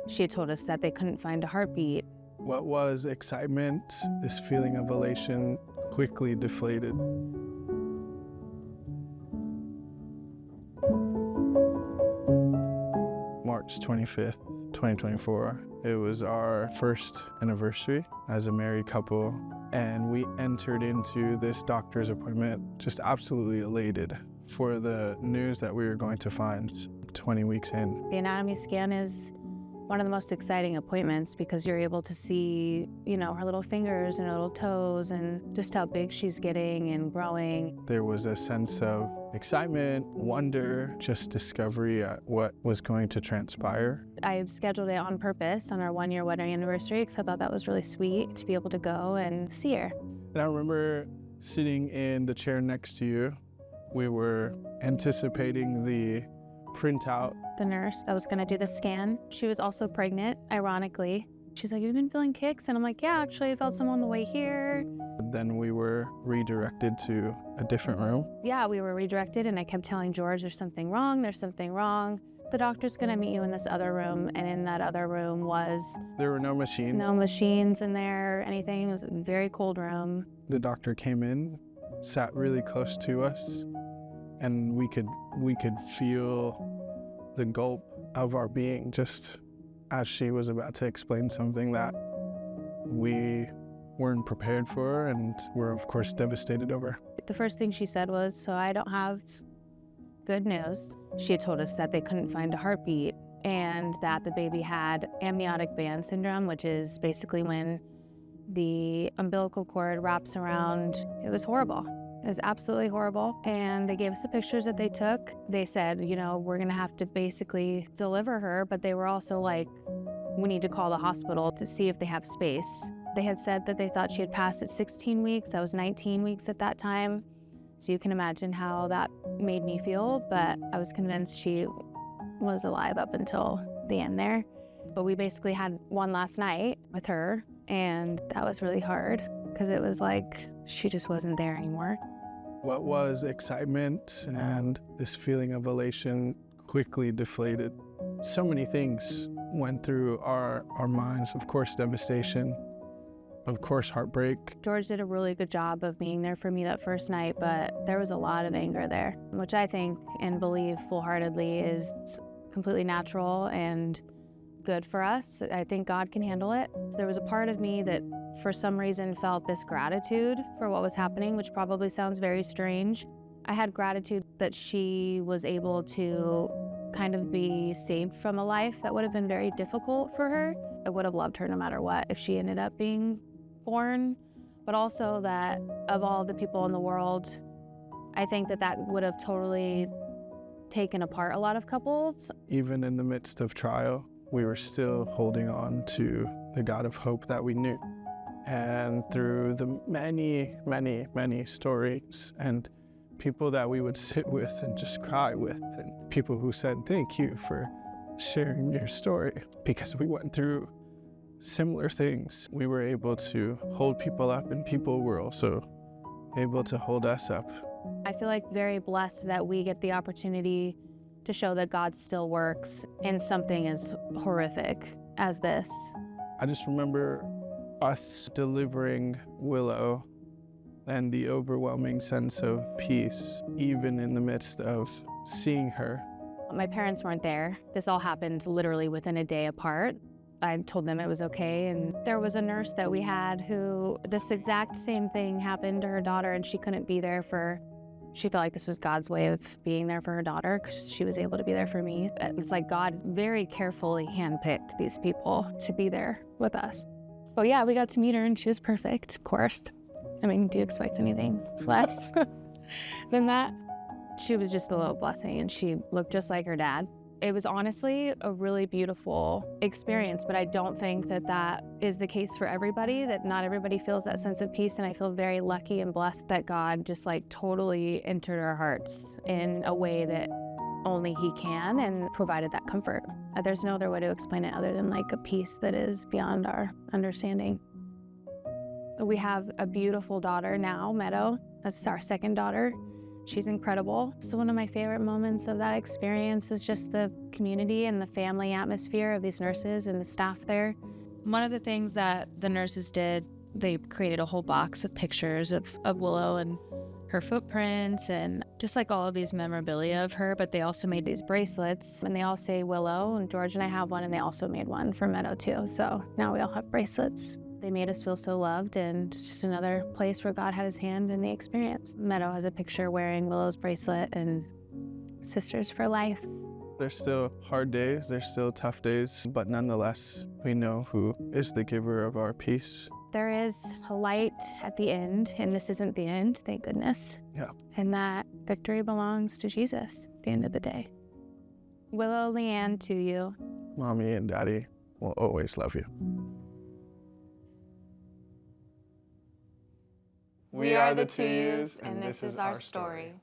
She had told us that they couldn't find a heartbeat. What was excitement, this feeling of elation, quickly deflated. March 25th, 2024. It was our first anniversary as a married couple, and we entered into this doctor's appointment just absolutely elated for the news that we were going to find 20 weeks in. The anatomy scan is one of the most exciting appointments because you're able to see, her little fingers and her little toes and just how big she's getting and growing. There was a sense of excitement, wonder, just discovery at what was going to transpire. I scheduled it on purpose on our 1-year wedding anniversary because I thought that was really sweet to be able to go and see her. And I remember sitting in the chair next to you. We were anticipating the printout. The nurse that was going to do the scan, she was also pregnant, ironically. She's like, "You've been feeling kicks?" And I'm like, "Yeah, actually, I felt some on the way here." Then we were redirected to a different room. Yeah, we were redirected, and I kept telling George, there's something wrong. The doctor's going to meet you in this other room, and in that other room There were no machines. No machines in there, anything. It was a very cold room. The doctor came in, sat really close to us, and we could feel the gulp of our being just as she was about to explain something that we weren't prepared for and were, of course, devastated over. The first thing she said was, "So I don't have good news." She had told us that they couldn't find a heartbeat and that the baby had amniotic band syndrome, which is basically when the umbilical cord wraps around. It was horrible. It was absolutely horrible. And they gave us the pictures that they took. They said, we're going to have to basically deliver her, but they were also like, we need to call the hospital to see if they have space. They had said that they thought she had passed at 16 weeks. I was 19 weeks at that time. So you can imagine how that made me feel, but I was convinced she was alive up until the end there. But we basically had one last night with her, and that was really hard because it was like she just wasn't there anymore. What was excitement and this feeling of elation quickly deflated. So many things went through our minds. Of course, devastation. Of course, heartbreak. George did a really good job of being there for me that first night, but there was a lot of anger there, which I think and believe full-heartedly is completely natural and good for us. I think God can handle it. There was a part of me that for some reason felt this gratitude for what was happening, which probably sounds very strange. I had gratitude that she was able to kind of be saved from a life that would have been very difficult for her. I would have loved her no matter what if she ended up being born, but also that of all the people in the world, I think that would have totally taken apart a lot of couples. Even in the midst of trial, we were still holding on to the God of hope that we knew. And through the many, many, many stories and people that we would sit with and just cry with, and people who said, "Thank you for sharing your story," because we went through similar things. We were able to hold people up, and people were also able to hold us up. I feel like very blessed that we get the opportunity to show that God still works in something as horrific as this. I just remember us delivering Willow and the overwhelming sense of peace, even in the midst of seeing her. My parents weren't there. This all happened literally within a day apart. I told them it was okay, and there was a nurse that we had who this exact same thing happened to her daughter, and she couldn't be there she felt like this was God's way of being there for her daughter because she was able to be there for me. It's like God very carefully handpicked these people to be there with us. But yeah, we got to meet her, and she was perfect, of course. I mean, do you expect anything less than that? She was just a little blessing, and she looked just like her dad. It was honestly a really beautiful experience, but I don't think that is the case for everybody, that not everybody feels that sense of peace, and I feel very lucky and blessed that God just totally entered our hearts in a way that only He can and provided that comfort. There's no other way to explain it other than a peace that is beyond our understanding. We have a beautiful daughter now, Meadow. That's our second daughter. She's incredible. So one of my favorite moments of that experience is just the community and the family atmosphere of these nurses and the staff there. One of the things that the nurses did, they created a whole box of pictures of Willow and her footprints and just like all of these memorabilia of her, but they also made these bracelets and they all say Willow, and George and I have one, and they also made one for Meadow too. So now we all have bracelets. They made us feel so loved, and it's just another place where God had his hand in the experience. Meadow has a picture wearing Willow's bracelet, and sisters for life. There's still hard days, there's still tough days, but nonetheless, we know who is the giver of our peace. There is a light at the end, and this isn't the end, thank goodness. Yeah. And that victory belongs to Jesus at the end of the day. Willow, Leanna Tuyu. Mommy and Daddy will always love you. We are the Tuyus, and this is our story.